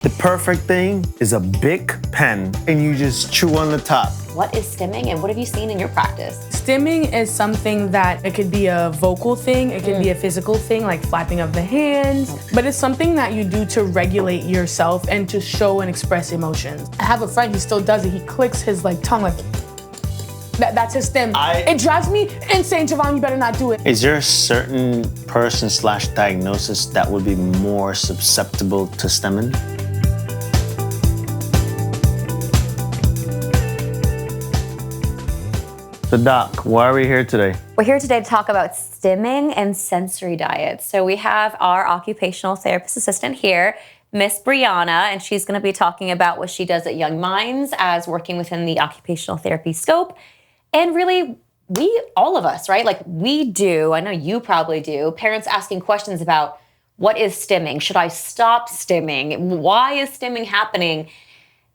The perfect thing is a big pen and you just chew on the top. What is stimming and what have you seen in your practice? Stimming is something that it could be a vocal thing, it could be a physical thing like flapping of the hands, but it's something that you do to regulate yourself and to show and express emotions. I have a friend, he still does it. He clicks his tongue like, that's his stim. It drives me insane. Javonne, you better not do it. Is there a certain person/diagnosis that would be more susceptible to stimming? So Doc, why are we here today? We're here today to talk about stimming and sensory diets. So we have our occupational therapist assistant here, Miss Brianna, and she's gonna be talking about what she does at Young Minds as working within the occupational therapy scope. And really, all of us, right? Like we do, I know you probably do, parents asking questions about what is stimming? Should I stop stimming? Why is stimming happening?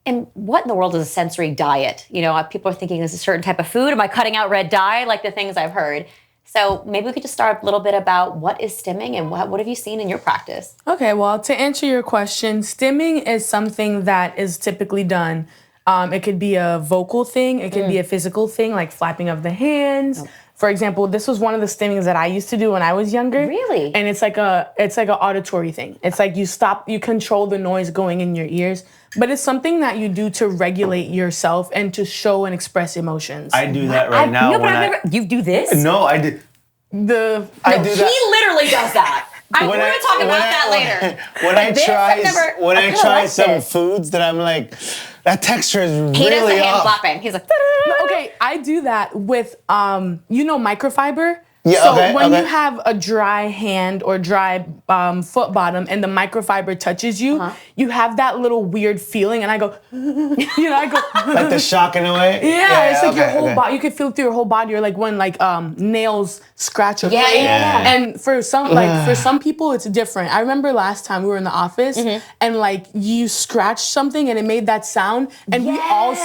And what in the world is a sensory diet? You know, people are thinking, is a certain type of food? Am I cutting out red dye? Like the things I've heard. So maybe we could just start a little bit about what is stimming and what have you seen in your practice? Okay, well, to answer your question, stimming is something that is typically done. It could be a vocal thing, it could be a physical thing, like flapping of the hands. For example, this was one of the stimmings that I used to do when I was younger. Really? And it's like an auditory thing. It's like you control the noise going in your ears, but it's something that you do to regulate yourself and to show and express emotions. I do that right now. No, but you do this? No, I did. He literally does that. We're gonna talk about that later. When I try some foods that I'm like, that texture is really off. He does the hand flapping. He's like, okay, I do that with, microfiber. Yeah, so okay, when you have a dry hand or dry foot bottom and the microfiber touches you, you have that little weird feeling, and I go, I go like the shock in a way. Yeah, it's like your whole body. You can feel through your whole body, or like when nails scratch a plate. Yeah. And for some people, it's different. I remember last time we were in the office, and you scratched something, and it made that sound, and we all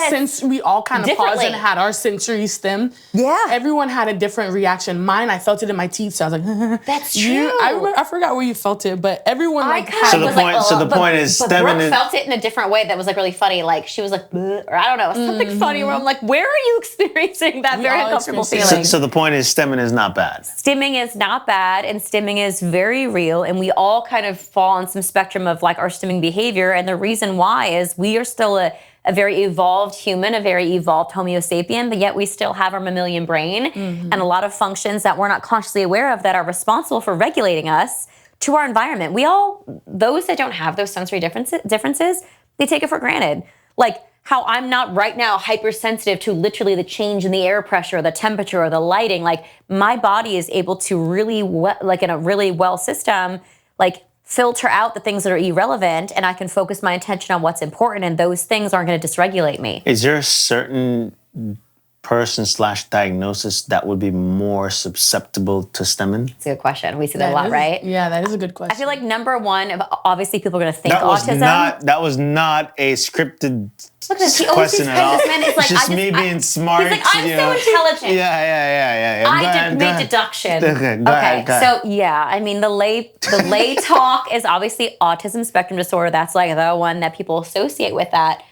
kind of paused and had our sensory stim. Yeah. Everyone had a different reaction. Mine, I felt it in my teeth, so I was like, that's true. I forgot where you felt it, but everyone So the point is stimming. Brooke felt it in a different way that was like really funny. Like she was like, or I don't know, something funny where I'm like, where are you experiencing that very uncomfortable feeling? So the point is stimming is not bad. Stimming is not bad, and stimming is very real, and we all kind of fall on some spectrum of like our stimming behavior, and the reason why is we are still a very evolved human, a very evolved Homo sapien, but yet we still have our mammalian brain and a lot of functions that we're not consciously aware of that are responsible for regulating us to our environment. Those that don't have those sensory differences, they take it for granted. Like how I'm not right now hypersensitive to literally the change in the air pressure, the temperature, or the lighting. Like my body is able to really, in a really well system, filter out the things that are irrelevant, and I can focus my attention on what's important, and those things aren't going to dysregulate me. Is there a certain person/diagnosis that would be more susceptible to stimming? It's a good question. We see that a lot, right? Yeah, that is a good question. I feel like number one, obviously people are going to think autism. That was not a scripted question at all. This man is like, it's just me being smart. He's like, I'm so intelligent. Yeah. I made deduction. Okay, go ahead. So yeah, I mean the lay talk is obviously autism spectrum disorder. That's like the one that people associate with that.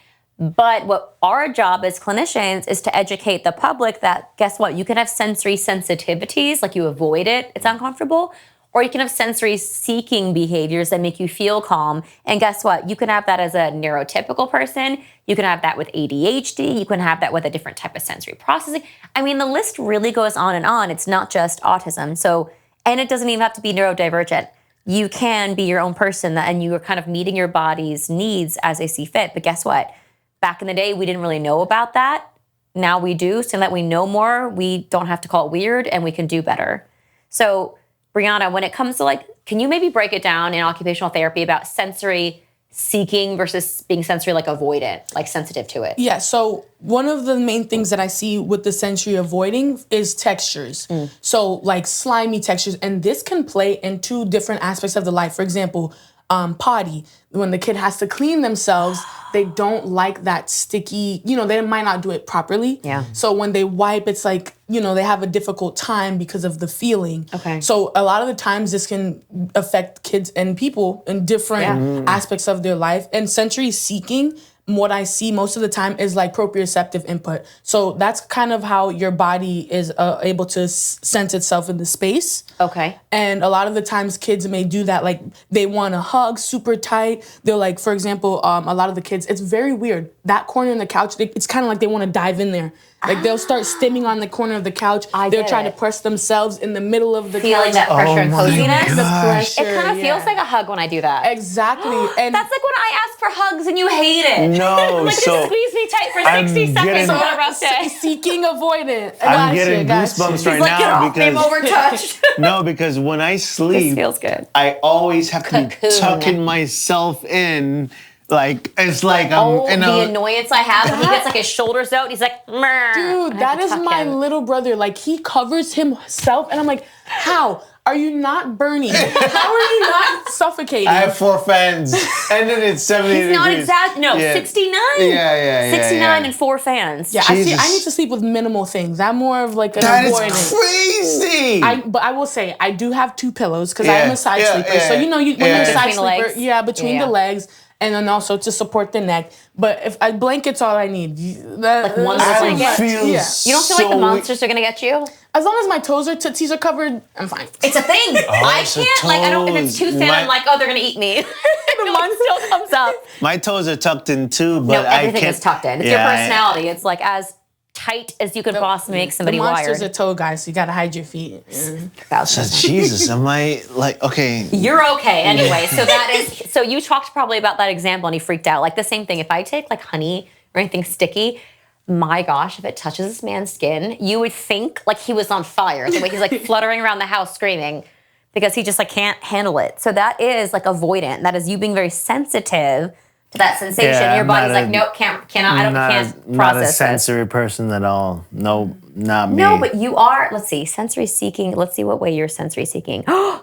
But what our job as clinicians is to educate the public that, guess what, you can have sensory sensitivities, like you avoid it, it's uncomfortable, or you can have sensory seeking behaviors that make you feel calm. And guess what, you can have that as a neurotypical person, you can have that with ADHD, you can have that with a different type of sensory processing. I mean, the list really goes on and on. It's not just autism. So, and it doesn't even have to be neurodivergent. You can be your own person and you are kind of meeting your body's needs as they see fit. But guess what? Back in the day, we didn't really know about that. Now we do, so that we know more, we don't have to call it weird and we can do better. So, Brianna, when it comes to can you maybe break it down in occupational therapy about sensory seeking versus being sensory avoidant, sensitive to it? Yeah, so one of the main things that I see with the sensory avoiding is textures. So slimy textures, and this can play into different aspects of the life. For example, potty. When the kid has to clean themselves, they don't like that sticky, they might not do it properly. Yeah. So when they wipe, it's like, they have a difficult time because of the feeling. Okay. So a lot of the times this can affect kids and people in different aspects of their life. And sensory seeking, what I see most of the time is like proprioceptive input. So that's kind of how your body is able to sense itself in the space. Okay. And a lot of the times kids may do that, like they want to hug super tight. They're like, for example, a lot of the kids, it's very weird. That corner in the couch, it's kind of like they want to dive in there. Like they'll start stimming on the corner of the couch. They'll try to press themselves in the middle of the Feeling couch. that pressure and coziness. The pressure, It kind of feels like a hug when I do that. Exactly. And That's like when I ask for hugs and you hate it. No, Like, so just squeeze me tight for I'm 60 seconds getting- on a rough day. seeking avoidant. I'm getting goosebumps right Like, get now off me, I'm overtouched. no, because when I This sleep, feels good. I always have to be Cocoon. tucking myself in. Like, it's like I'm in the a... annoyance I have when he gets like his shoulders out. He's like, "Meh." Dude, I have that to is tuck my him. little brother. Like, he covers himself, and I'm like, how? Are you not burning? How are you not suffocating? I have 4 fans, and then it's 70 He's degrees. not exact. No, Yeah. 69. Yeah. 69 and 4 fans. yeah, Jesus. I need to sleep with minimal things. I'm more of like an That is avoidant. crazy. But I will say, I do have 2 pillows because I am Yeah, a side yeah, sleeper. yeah. So, when you're Yeah. a side Between the sleeper, legs? between Yeah. the legs. And then also to support the neck. But if a blanket's all I need. Like one I little blanket? feel Yeah. You don't feel like the monsters are gonna get you? As long as my toes or tootsies are covered, I'm fine. It's a thing. I it's a can't. Like I don't. If it's too thin, My- I'm like, oh, they're gonna eat me. The one still comes up. My toes are tucked in too, but No, I everything can't... is tucked in. It's your personality. It's like as tight as you could possibly make somebody the monster's wired. a toe guy, so you gotta hide your feet. Jesus, am I like, okay. You're okay anyway. So that is. So you talked probably about that example, and he freaked out. Like the same thing. If I take like honey or anything sticky, my gosh, if it touches this man's skin, you would think like he was on fire. The way he's like fluttering around the house screaming because he just like can't handle it. So that is like avoidant. That is you being very sensitive to that sensation. Yeah, Your I'm body's not like, a- nope, can't Not process not a this. sensory person at all. No, not me. No, but you are, let's see, sensory seeking. Let's see what way you're sensory seeking. I'm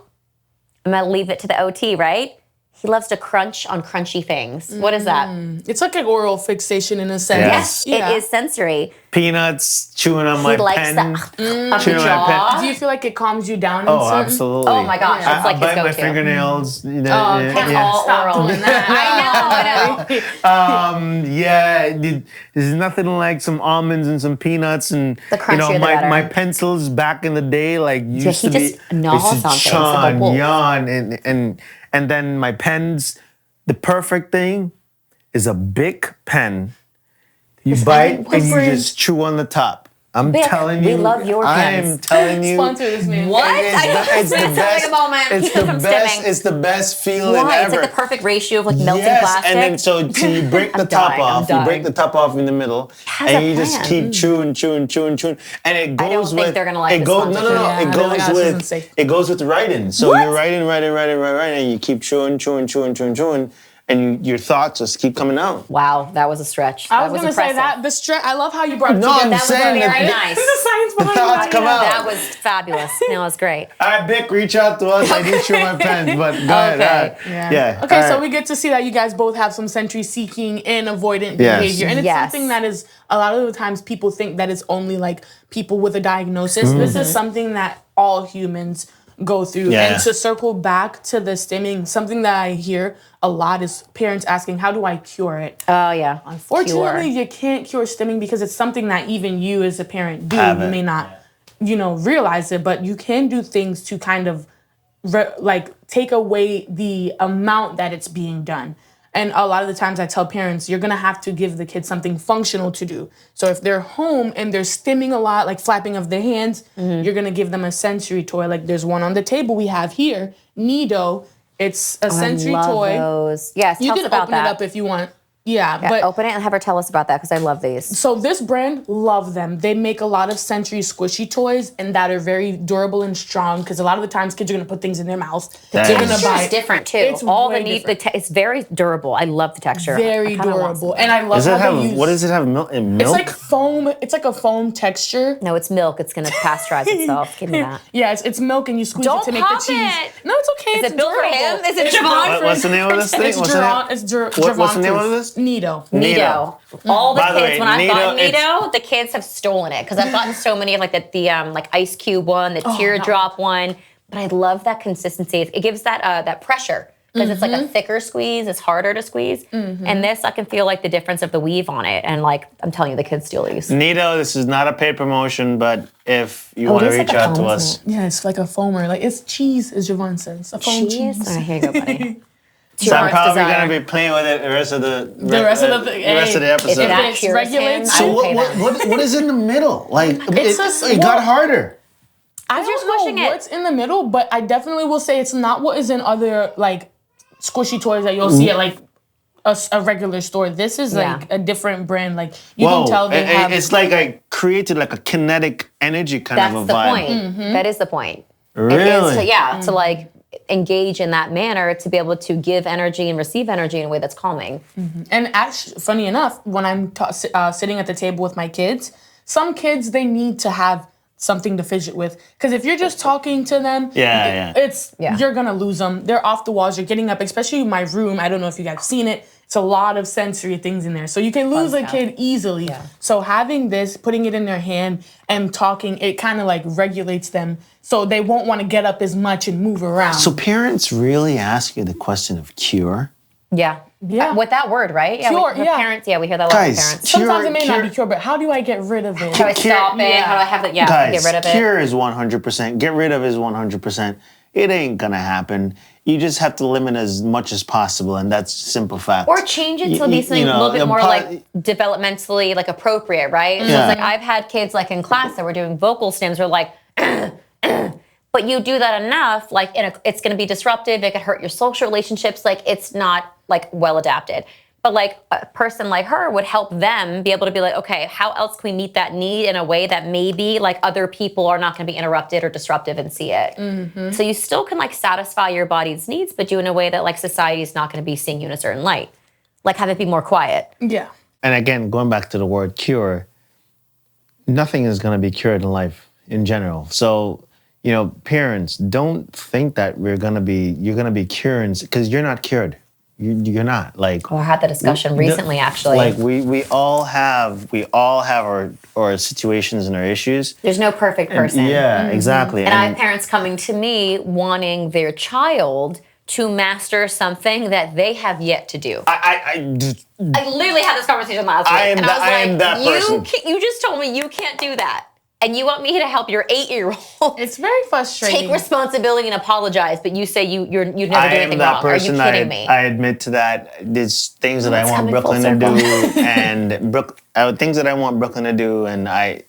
going to leave it to the OT, right? He loves to crunch on crunchy things. What is that? It's like an oral fixation in a sense. Yes. Yes, it is sensory. Peanuts, chewing on He my likes pen. that on the Chewing on my jaw. Do you feel like it calms you down? in Oh, certain- absolutely. Oh my gosh, I, it's like I bite his my go-to. fingernails. You know, Can't all Stop oral. doing that. I know. There's nothing like some almonds and some peanuts and The crunchier, the better. my pencils back in the day like used he to be. just gnaws used to on things like a chawn, wolf. yawn, and then my pens. The perfect thing is a Bic pen. You bite and you just chew on the top. I'm Bic, telling you. we love your I'm pens. telling you. Sponsor this man. What? It's the best. a moment. It's the From best. stimming. It's the best feeling Why? ever. It's like the perfect ratio of like melting Yes, plastic. and then so you break the top dying, I'm off. You break dying. the top off in the middle, has and a you just plan. keep chewing, and it goes I don't with. think they're gonna like it this goes no. sponsorship. Yeah, It they're goes like, "Oh, this isn't with. safe." It goes with writing. So What? you're writing, and you keep chewing, and your thoughts just keep coming out. Wow, that was a stretch. I That was gonna say impressive. that the stress. I love how you brought it No, together. I'm That was saying very that- nice. the science The behind thoughts it. come out. That was fabulous. No, it was great. All right, Bic, reach out to us. I do chew my pens, but go ahead. All right. Yeah. Okay, all so right. we get to see that you guys both have some sensory seeking and avoidant Yes. behavior. And it's Yes. something that is, a lot of the times people think that it's only like people with a diagnosis. This is something that all humans go through. Yeah. And to circle back to the stimming, something that I hear a lot is parents asking, how do I cure it? Oh yeah. Unfortunately, you can't cure stimming because it's something that even you as a parent do. Have You it. may not, realize it, but you can do things to kind of take away the amount that it's being done. And a lot of the times I tell parents, you're gonna have to give the kids something functional to do. So if they're home and they're stimming a lot, like flapping of the hands, you're gonna give them a sensory toy. Like there's one on the table we have here, Nido. It's a sensory I love toy. those. Yes, You tell us can about open that. it up if you want. Yeah, but open it and have her tell us about that because I love these. so this brand, love them. They make a lot of sensory squishy toys and that are very durable and strong because a lot of the times kids are gonna put things in their mouth. They're gonna Texture buy is different too. It's All way the need, different. it's very durable. I love the texture. Very I kinda want durable, some. and I love Does it how have, they use. what does it have? Milk? It's like foam. It's like a foam texture. No, it's milk. It's gonna pasteurize itself. Give me that. Yeah, it's milk, and you squeeze Don't it to make the pop cheese. it. No, it's okay. Is It's it built for durable. him? Is it It's Javonne? built for- What's the name of this thing? It's What's the name? Javonne What's the name of proof. this? Nido. Nido. All the By the kids, way, when I've gotten Nido, Nido, the kids have stolen it because I've gotten so many of like the like ice cube one, the teardrop one. But I love that consistency. It gives that pressure because it's like a thicker squeeze. It's harder to squeeze. And this, I can feel like the difference of the weave on it. And like I'm telling you, the kids steal these. Nido, this is not a paid promotion, but if you want it to is like reach a out to foam, us. isn't Yeah, it's like a foamer. Like it's cheese, as Javonne says. A foam cheese. Oh, here you go, buddy. So I'm heart's probably desire. going to be playing with it the rest of the rest of the episode. If that It cures regulates- him, So I would pay them. what is in the middle? Like it got harder. I you're don't squishing know it. what's in the middle, but I definitely will say it's not what is in other like squishy toys that you'll see at like a regular store. This is like Yeah. a different brand. Like you Whoa, can tell they have. it's like I created like a kinetic energy kind That's of a the vibe. point. That is the point. It Really? is to like engage in that manner to be able to give energy and receive energy in a way that's calming. And actually, funny enough, when I'm sitting at the table with my kids, some kids they need to have something to fidget with. Because if you're just talking to them, you're gonna lose them. They're off the walls. You're getting up, especially my room. I don't know if you guys have seen it. It's a lot of sensory things in there. So you can lose a kid easily. Yeah. So having this, putting it in their hand and talking, it kind of like regulates them. So they won't want to get up as much and move around. So parents really ask you the question of cure? Yeah. Yeah. With that word, right? Cure, we, yeah. Parents, we hear that a lot from Guys, parents. Sometimes it may not be cured, but how do I get rid of it? How do I stop it? How do I have it? Yeah, Guys, get rid of it. cure is 100%. Get rid of is 100%. It ain't gonna happen. You just have to limit as much as possible, and that's simple fact. Or change it to be something a little bit more like developmentally like appropriate, right? So it's like I've had kids like in class that were doing vocal stims were like, but you do that enough, like it's going to be disruptive. It could hurt your social relationships. Like it's not like well adapted. But like a person like her would help them be able to be like, okay, how else can we meet that need in a way that maybe like other people are not going to be interrupted or disruptive and see it. So you still can like satisfy your body's needs, but do in a way that like society is not going to be seeing you in a certain light. Like have it be more quiet. Yeah. And again, going back to the word cure, nothing is going to be cured in life in general. So, parents, don't think that you're going to be curing, because you're not cured. You're not. Like, I had the discussion recently, actually. Like we all have our situations and our issues. There's no perfect person. Yeah, exactly. And I have parents coming to me wanting their child to master something that they have yet to do. I literally had this conversation last week. I am that person. You just told me you can't do that. And you want me to help your 8-year-old. It's very frustrating. Take responsibility and apologize, but you say you'd never do anything that wrong. person. Are you kidding me? I admit to that. There's things that I want Brooklyn to do, and things that I want Brooklyn to do, and I'm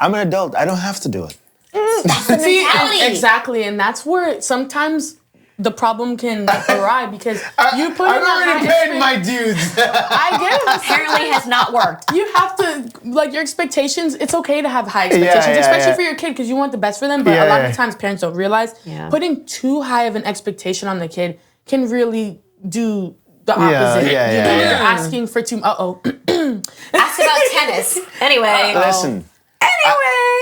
an adult. I don't have to do it. That's the mentality. Exactly, and that's where sometimes the problem can arrive because you put I've already paid my dues. I get it. Apparently has not worked. You have to, like, your expectations, it's okay to have high expectations, especially for your kid because you want the best for them, but a lot of the times parents don't realize putting too high of an expectation on the kid can really do the opposite. You're asking for too, Ask about tennis. Anyway. Listen.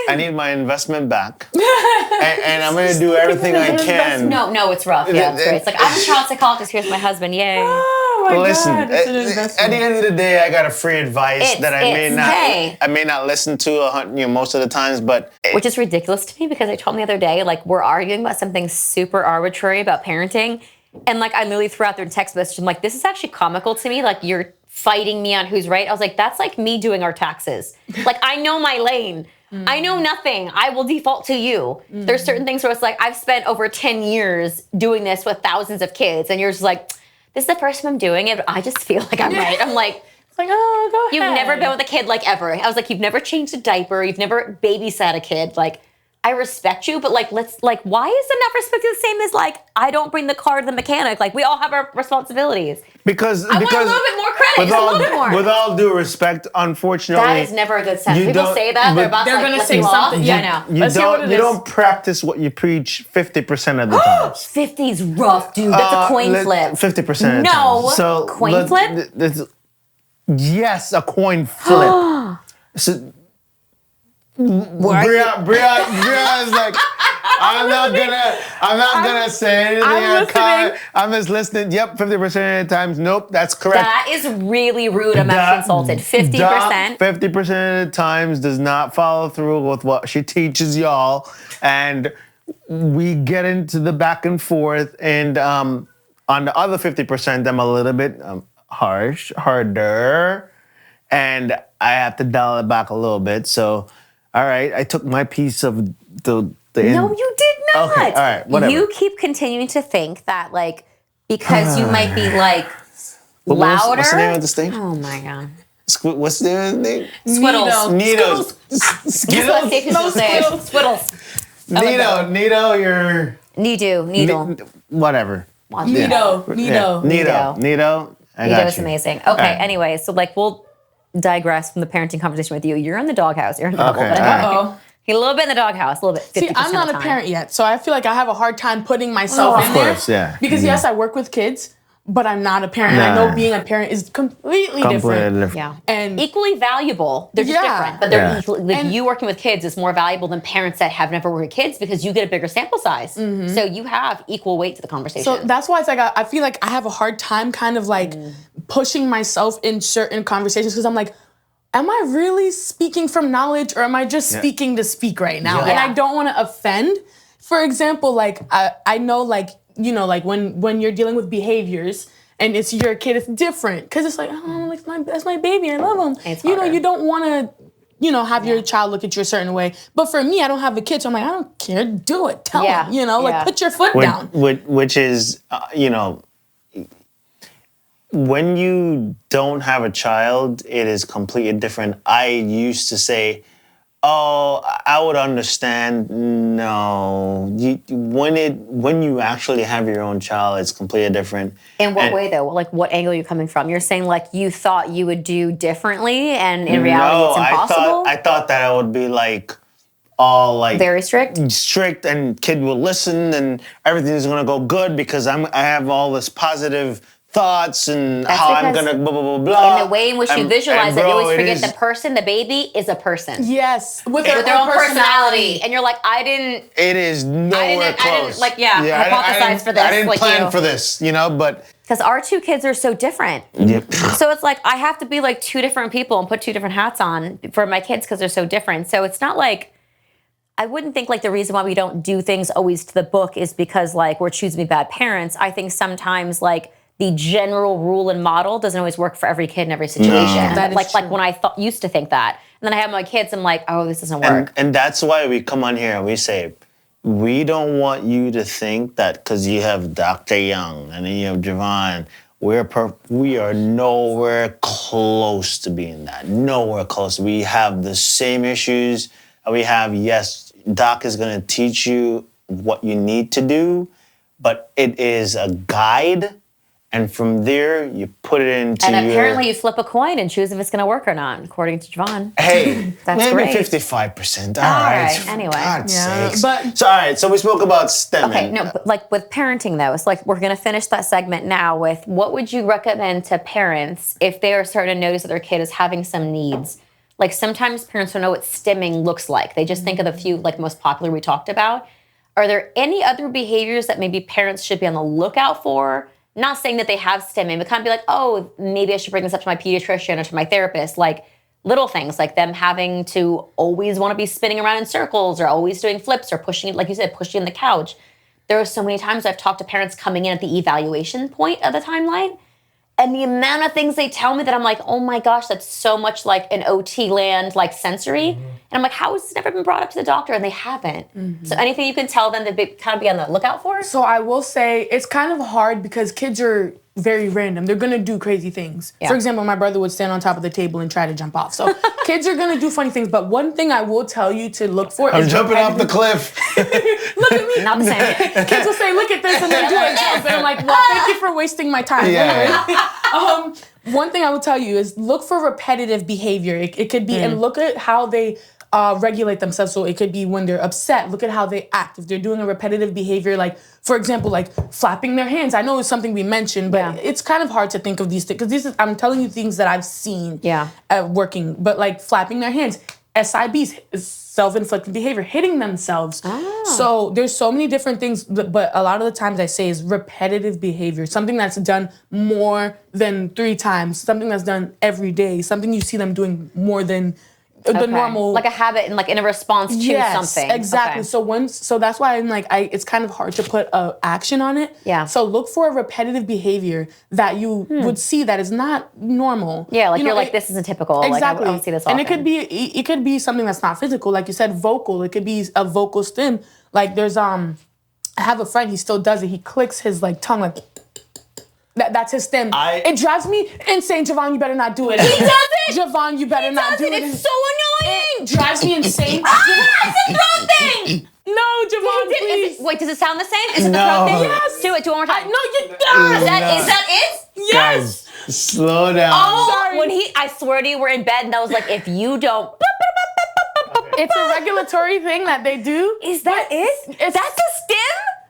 I need my investment back, and I'm gonna do everything I can. No, it's rough. Yeah, it's great. It's like I'm a child psychologist. Here's my husband. Yay! Oh my Listen, God, it's an investment. at the end of the day, I got a free advice that I may not listen to most of the times, but which is ridiculous to me because I told him the other day, like we're arguing about something super arbitrary about parenting, and like I literally threw out their text message. I'm like, this is actually comical to me. Like you're fighting me on who's right. I was like, that's like me doing our taxes. Like I know my lane. I know nothing. I will default to you. There's certain things where it's like, I've spent over 10 years doing this with thousands of kids. And you're just like, this is the first time I'm doing it. But I just feel like I'm right. I'm like, it's like, oh, go ahead. You've never been with a kid like ever. I was like, you've never changed a diaper. You've never babysat a kid. Like, I respect you, but like, why is it not respected the same as like, I don't bring the car to the mechanic? Like, we all have our responsibilities. Because I want a little bit more credit. Just a little bit more. With all due respect, unfortunately, That is never a good sense. you People don't- say that, they're but about to they're like, gonna flip say you off. something. Yeah, Yeah. I know. you Let's hear what don't it you is. don't practice what you preach 50% of the time. 50's rough, dude. That's a coin flip. 50% of the No. time. So Coin flip? Yes, a coin flip. So, Bria is like, I'm not gonna say anything. I'm just listening. Yep, 50% of the times. Nope, that's correct. That is really rude. I'm actually insulted. 50%. 50% of the times does not follow through with what she teaches y'all, and we get into the back and forth. And on the other 50%, I'm a little bit harder, and I have to dial it back a little bit. So, all right, I took my piece of the. No, you did not. Okay, all right, whatever. You keep continuing to think that, like, because you might be, like, louder. What's the name of this thing? Oh, my God. What's the name? Squiddles. Needles. That's what people say. Squiddles. Needle, you're... Needle. Whatever. Neato. I got is you. amazing. Okay, right. anyway, so, like, we'll digress from the parenting conversation with you. You're in the doghouse. You're in the Okay, bubble. all right. Uh-oh. You're a little bit in the doghouse, a little bit. 50% See, I'm not of the a time. parent yet, so I feel like I have a hard time putting myself in Of there. course, yeah. Because yes, I work with kids, but I'm not a parent. And I know being a parent is completely different. Yeah. And Equally valuable. They're just different. But they're Yeah. equally, like, And- you working with kids is more valuable than parents that have never worked with kids because you get a bigger sample size. So you have equal weight to the conversation. so that's why it's like I feel like I have a hard time kind of like pushing myself in certain conversations because I'm like, am I really speaking from knowledge or am I just speaking to speak right now? Yeah. And I don't want to offend. For example, like I know like, you know, like when you're dealing with behaviors and it's your kid, it's different. Cause it's like, oh, like that's my baby, I love him. It's you know, harder. you don't want to, you know, have your child look at you a certain way. But for me, I don't have a kid, so I'm like, I don't care, do it, tell Yeah. him, you know, like Yeah. put your foot down. Which is, you know, when you don't have a child, it is completely different. I used to say, oh, I would understand. No, when you actually have your own child, it's completely different. in what way though? Like what angle are you coming from? You're saying like you thought you would do differently and in reality it's impossible? I thought that I would be like all like Very strict? strict, and kid will listen and everything's gonna go good because I have all this positive thoughts and That's how I'm because gonna blah blah blah blah. And the way in which you And- visualize and it, you bro, always it forget is- the person, the baby, is a person. Yes, with With their own personality. And you're like, I didn't It is nowhere close. I didn't, like, yeah, I hypothesize didn't- for this, I didn't like plan you. for this, you know, but because our two kids are so different. So it's like I have to be like two different people and put two different hats on for my kids because they're so different. So it's not like I wouldn't think like the reason why we don't do things always to the book is because like we're choosing to be bad parents. I think sometimes like the general rule and model doesn't always work for every kid in every situation. That is like true. when I used to think that, and then I have my kids, I'm like, oh, this doesn't work. and that's why we come on here and we say, we don't want you to think that because you have Dr. Young and then you have Javonne, we are nowhere close to being that. Nowhere close. We have the same issues. We have, yes, Doc is going to teach you what you need to do, but it is a guide. And from there, you put it into And apparently you flip a coin and choose if it's going to work or not, according to Javonne. Hey, That's maybe great. 55%. All All right. right, anyway. God's Yeah, sakes. but- So, all right, so we spoke about stemming. Okay, no, but like with parenting though, it's like we're gonna finish that segment now with what would you recommend to parents if they are starting to notice that their kid is having some needs? Like sometimes parents don't know what stimming looks like. They just think of the few like most popular we talked about. Are there any other behaviors that maybe parents should be on the lookout for? Not saying that they have stimming, but kind of be like, oh, maybe I should bring this up to my pediatrician or to my therapist. Like little things like them having to always want to be spinning around in circles or always doing flips or pushing, like you said, pushing in the couch. There are so many times I've talked to parents coming in at the evaluation point of the timeline, and the amount of things they tell me that I'm like, oh my gosh, that's so much like an OT land, like sensory. And I'm like, how has this never been brought up to the doctor? And they haven't. So anything you can tell them to kind of be on the lookout for? So I will say it's kind of hard because kids are very random. They're gonna do crazy things. Yeah. For example, my brother would stand on top of the table and try to jump off. So kids are gonna do funny things. But one thing I will tell you to look for I'm is jumping off the cliff. Look at me. Not the same. Kids will say, look at this, and they do a jump. And I'm like, well, thank you for wasting my time. Yeah. One thing I will tell you is look for repetitive behavior. It could be, and look at how they regulate themselves. So it could be when they're upset, look at how they act. If they're doing a repetitive behavior, like, for example, like flapping their hands. I know it's something we mentioned, but it's kind of hard to think of these things because I'm telling you things that I've seen working. But like flapping their hands, SIBs, self-inflicted behavior, hitting themselves. So there's so many different things, but a lot of the times I say is repetitive behavior, something that's done more than 3 times, something that's done every day, something you see them doing more than the normal, like a habit and like in a response to something. Exactly. So that's why I'm like, it's kind of hard to put a action on it. Yeah. So look for a repetitive behavior that you would see that is not normal. Yeah, like you're like, this isn't typical. Exactly. Like, I don't see this often. And it could be something that's not physical, like you said, vocal. It could be a vocal stim. Like there's I have a friend, he still does it. He clicks his like tongue like. That's his stim. It drives me insane. Javonne, you better not do it. He does it! Javonne, you better not do it. It's so annoying! It drives me insane. It's a throat thing! No, Javonne, please. Wait, does it sound the same? Is it the throat thing? Yes. Do it. Do it one more time. No, you don't. Is that it? Yes. Guys, slow down. Oh, sorry. when I swear to you, we're in bed and I was like, if you don't. It's a regulatory thing that they do. Is that it? That's a stim?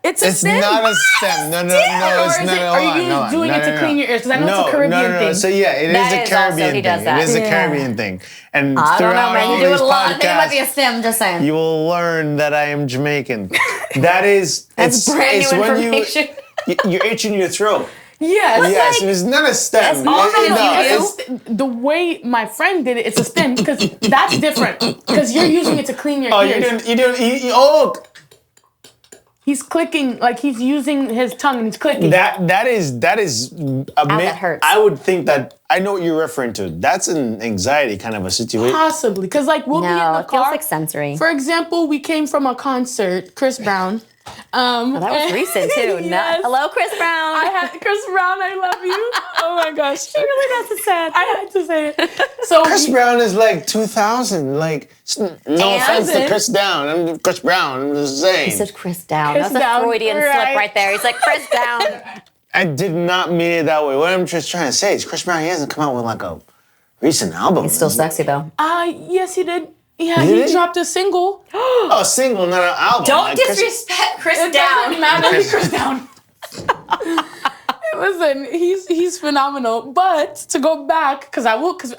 It's a It's stim. not a stem. No, Or it's is not. it, are you doing it to clean your ears? Because I know it's a Caribbean thing. So yeah, it That is a is also- Caribbean he does thing. that. It is a Yeah. Caribbean thing. And I don't know, throughout man. all You do it these a lot. I think it might be a podcasts, stim, just saying. you will learn that I am Jamaican. That is, That's brand it's new when information. you're itching your throat. Yes. Yes, it's not a stem. The way my friend did it, it's a stim because that's different. Because you're using it to clean your ears. He's clicking, like he's using his tongue and he's clicking. That is that hurts. I would think that I know what you're referring to. That's an anxiety kind of a situation. Possibly, because like we'll be in No, the it feels car. like sensory. For example, we came from a concert, Chris Brown. That was recent too. Yes. Hello, Chris Brown. Chris Brown, I love you. Oh my gosh. She really does it sad. I had to say it. So Chris Brown is like 2000. Like, no offense to Chris Down. I'm Chris Brown. I'm just saying. He said Chris Down. Chris That's Down, a Freudian slip right there. He's like, Chris Down. I did not mean it that way. What I'm just trying to say is Chris Brown, he hasn't come out with like a recent album. He's still sexy though. yes, he did. Yeah, Did he dropped a single. Oh, a single, not an album. Don't Like disrespect Chris It Down. doesn't matter. He's Chris Down. Listen, he's phenomenal. But to go back, because I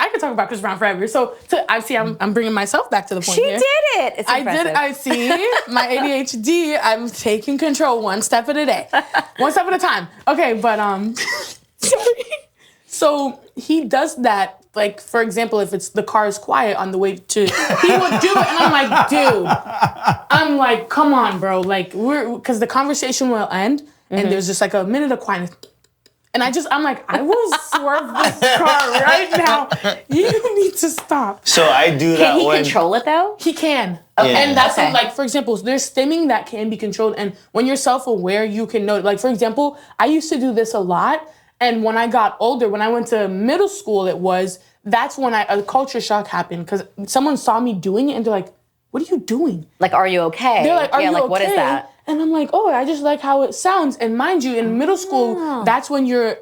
could talk about Chris Brown forever. So I'm bringing myself back to the point She here. did it. It's impressive. I see my ADHD. I'm taking control one step at a day, one step at a time. Okay, but sorry. So he does that. Like, for example, if it's the car is quiet on the way to, he would do it, and I'm like, come on, bro. Like, because the conversation will end, and there's just like a minute of quietness. And I'm like, I will swerve this car right now. You need to stop. So I do that Can he when... control it though? He can. Okay. And that's Okay. like, for example, there's stimming that can be controlled. And when you're self-aware, you can know. Like, for example, I used to do this a lot. And when I got older, when I went to middle school, that's when a culture shock happened. Because someone saw me doing it and they're like, what are you doing? Like, are you okay? They're like, are you okay? What is that? And I'm like, oh, I just like how it sounds. And mind you, in middle school, that's when you're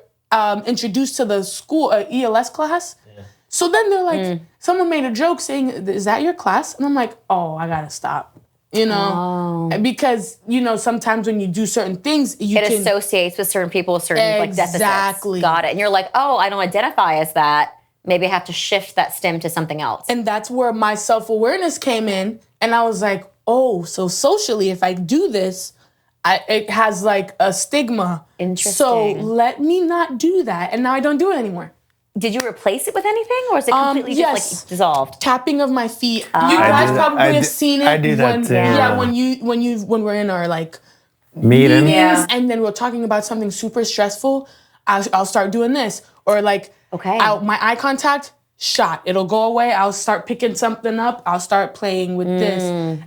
introduced to the school ELS class. Yeah. So then they're like, someone made a joke saying, is that your class? And I'm like, oh, I gotta stop. You know, because, sometimes when you do certain things, it associates with certain people with certain like deficits. Exactly. Got it. And you're like, oh, I don't identify as that. Maybe I have to shift that stim to something else. And that's where my self-awareness came in. And I was like, oh, so socially, if I do this, it has like a stigma. Interesting. So let me not do that. And now I don't do it anymore. Did you replace it with anything, or is it completely just like dissolved? Tapping of my feet. You guys probably have seen it. I do that too. Yeah, when we're in our like meetings, and then we're talking about something super stressful, I'll start doing this, or like my eye contact shot. It'll go away. I'll start picking something up. I'll start playing with this,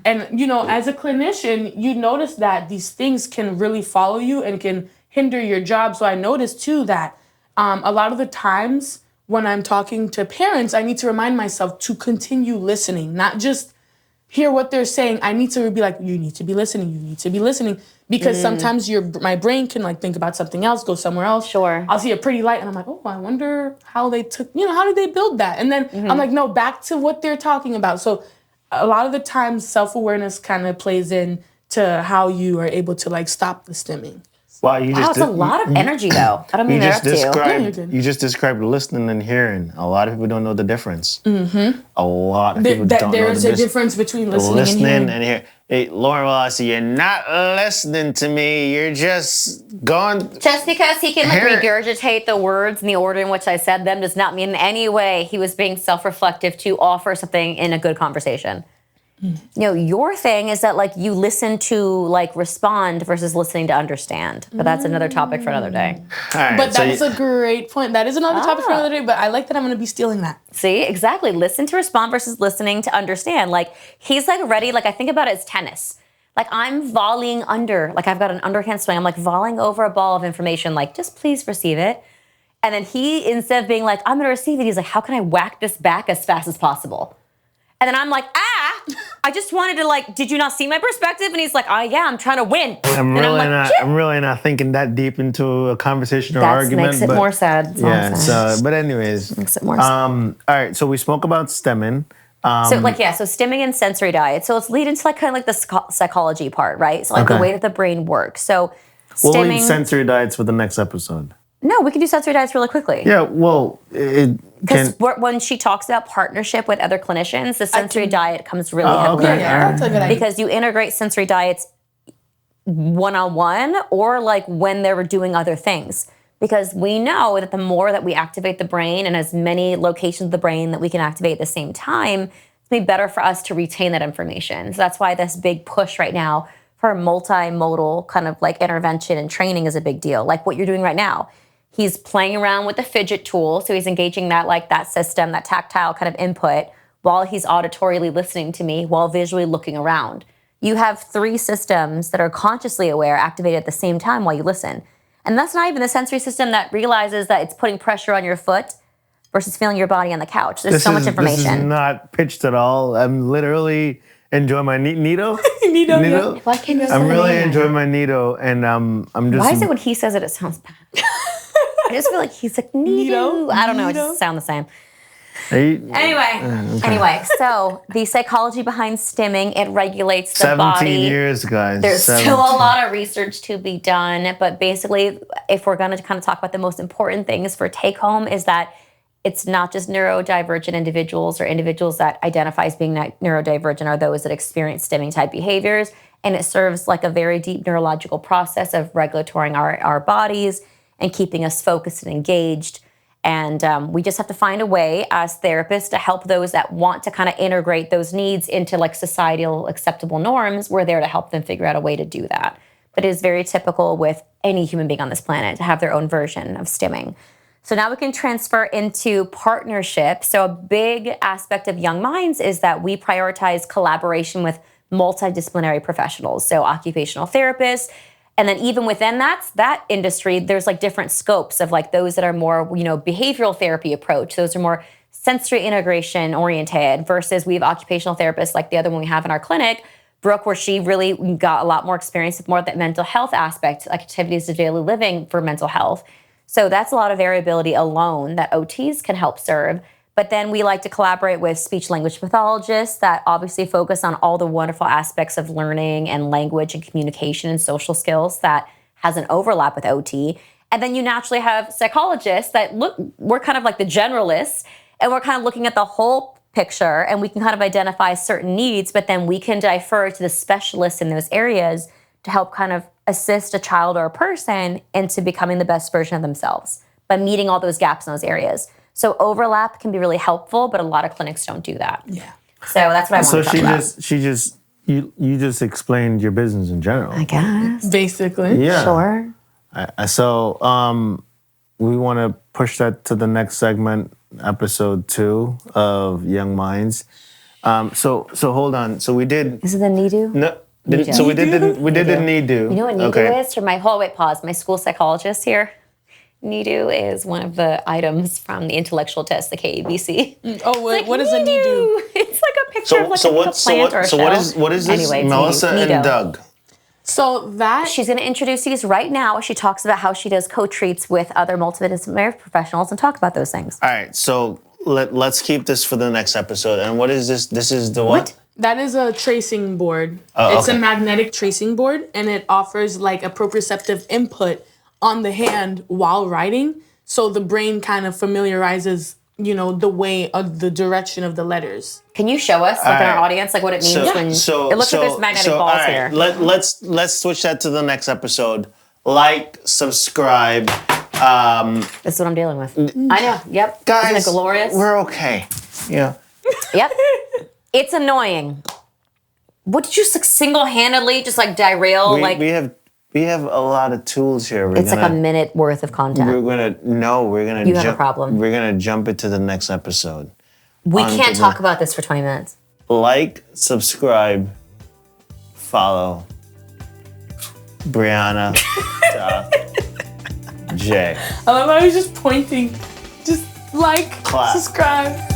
and as a clinician, you notice that these things can really follow you and can hinder your job. So I noticed too that. A lot of the times when I'm talking to parents, I need to remind myself to continue listening, not just hear what they're saying, I need to be like, you need to be listening. You need to be listening. Because sometimes my brain can like think about something else, go somewhere else. Sure. I'll see a pretty light and I'm like, oh, I wonder how they took, how did they build that? And then I'm like, no, back to what they're talking about. So a lot of the times self-awareness kind of plays in to how you are able to like stop the stimming. Wow, it's a lot of energy though. I don't mean you just described listening and hearing. A lot of people don't know the difference. Mm-hmm. A lot of people don't know there is a difference between listening and hearing. Hey, Lauren Wallace, you're not listening to me. You're just going. Just because he can regurgitate the words in the order in which I said them does not mean in any way he was being self-reflective to offer something in a good conversation. Your thing is that like you listen to like respond versus listening to understand. But that's another topic for another day. Right, but that is a great point. That is another topic for another day, but I like that I'm going to be stealing that. See, exactly. Listen to respond versus listening to understand. Like he's like ready. Like I think about it as tennis. Like I'm volleying under. Like I've got an underhand swing. I'm like volleying over a ball of information. Like just please receive it. And then he, instead of being like, I'm going to receive it, he's like, how can I whack this back as fast as possible? And then I'm like, I just wanted to like, did you not see my perspective? And he's like, yeah, I'm trying to win. I'm really not thinking that deep into a conversation or argument. Makes it more sad. But anyways. Makes it more sad. All right, so we spoke about stemming. So stimming and sensory diet. So let's lead into like kind of like the psychology part, right? So like the way that the brain works. So we'll leave sensory diets for the next episode. No, we can do sensory diets really quickly. Yeah, well, because when she talks about partnership with other clinicians, the sensory diet comes really heavily in there. That's a good idea. Because you integrate sensory diets one-on-one or like when they're doing other things. Because we know that the more that we activate the brain and as many locations of the brain that we can activate at the same time, it's going to be better for us to retain that information. So that's why this big push right now for multimodal kind of like intervention and training is a big deal. Like what you're doing right now. He's playing around with the fidget tool, so he's engaging that system, that tactile kind of input, while he's auditorily listening to me, while visually looking around. You have 3 systems that are consciously aware, activated at the same time while you listen. And that's not even the sensory system that realizes that it's putting pressure on your foot versus feeling your body on the couch. There's so much information. This is not pitched at all. I'm literally enjoying my Nido. Nido. Why can't you say I'm really enjoying my Nido, and I'm just. Why is it when he says it sounds bad? I just feel like he's like, Nido. I don't know, it just sounds the same. Anyway, so the psychology behind stimming, it regulates the body. 17 years, guys. There's still a lot of research to be done, but basically, if we're going to kind of talk about the most important things for take home is that it's not just neurodivergent individuals or individuals that identify as being neurodivergent are those that experience stimming type behaviors, and it serves like a very deep neurological process of regulatoring our bodies and keeping us focused and engaged. And we just have to find a way as therapists to help those that want to kind of integrate those needs into like societal acceptable norms. We're there to help them figure out a way to do that. But it is very typical with any human being on this planet to have their own version of stimming. So now we can transfer into partnership. So a big aspect of Young Minds is that we prioritize collaboration with multidisciplinary professionals. So occupational therapists. And then even within that industry, there's like different scopes of like those that are more, behavioral therapy approach. Those are more sensory integration oriented versus we have occupational therapists like the other one we have in our clinic, Brooke, where she really got a lot more experience with more of that mental health aspect, like activities of daily living for mental health. So that's a lot of variability alone that OTs can help serve. But then we like to collaborate with speech language pathologists that obviously focus on all the wonderful aspects of learning and language and communication and social skills that has an overlap with OT. And then you naturally have psychologists that we're kind of like the generalists, and we're kind of looking at the whole picture, and we can kind of identify certain needs, but then we can defer to the specialists in those areas to help kind of assist a child or a person into becoming the best version of themselves by meeting all those gaps in those areas. So overlap can be really helpful, but a lot of clinics don't do that. Yeah. So that's what I want to talk about. You just explained your business in general. I guess. Basically. Yeah. Sure. So we want to push that to the next segment, episode 2 of Young Minds. So hold on. So we did. Is it the NIDU? No. So we did the NIDU. You know what NIDU is? For my pause. My school psychologist here. NIDU is one of the items from the intellectual test, the KEBC. Oh, what is a NIDU? It's like a picture of like a plant or a shell. What is this? Anyway, it's Melissa Nido. and Doug. So that She's going to introduce these right now. She talks about how she does co-treats with other multidisciplinary professionals and talk about those things. All right, so let's keep this for the next episode. And what is this? This is the what? That is a tracing board. Oh, it's okay. a magnetic tracing board, and it offers like a proprioceptive input on the hand while writing. So the brain kind of familiarizes, the way of the direction of the letters. Can you show us, like in our audience, like what it means when it looks like there's magnetic balls all right, here? Let's switch that to the next episode. Like, subscribe. This is what I'm dealing with. I know. Yep. Guys, Isn't it glorious? we're okay. Yeah. Yep. It's annoying. What did you just like single-handedly just like derail? We have a lot of tools here. It's like a minute worth of content. We're gonna. You have a problem. We're gonna jump into the next episode. We can't talk about this for 20 minutes. Like, subscribe, follow Brianna. J. I love how he's just pointing. Just like, Clap. subscribe.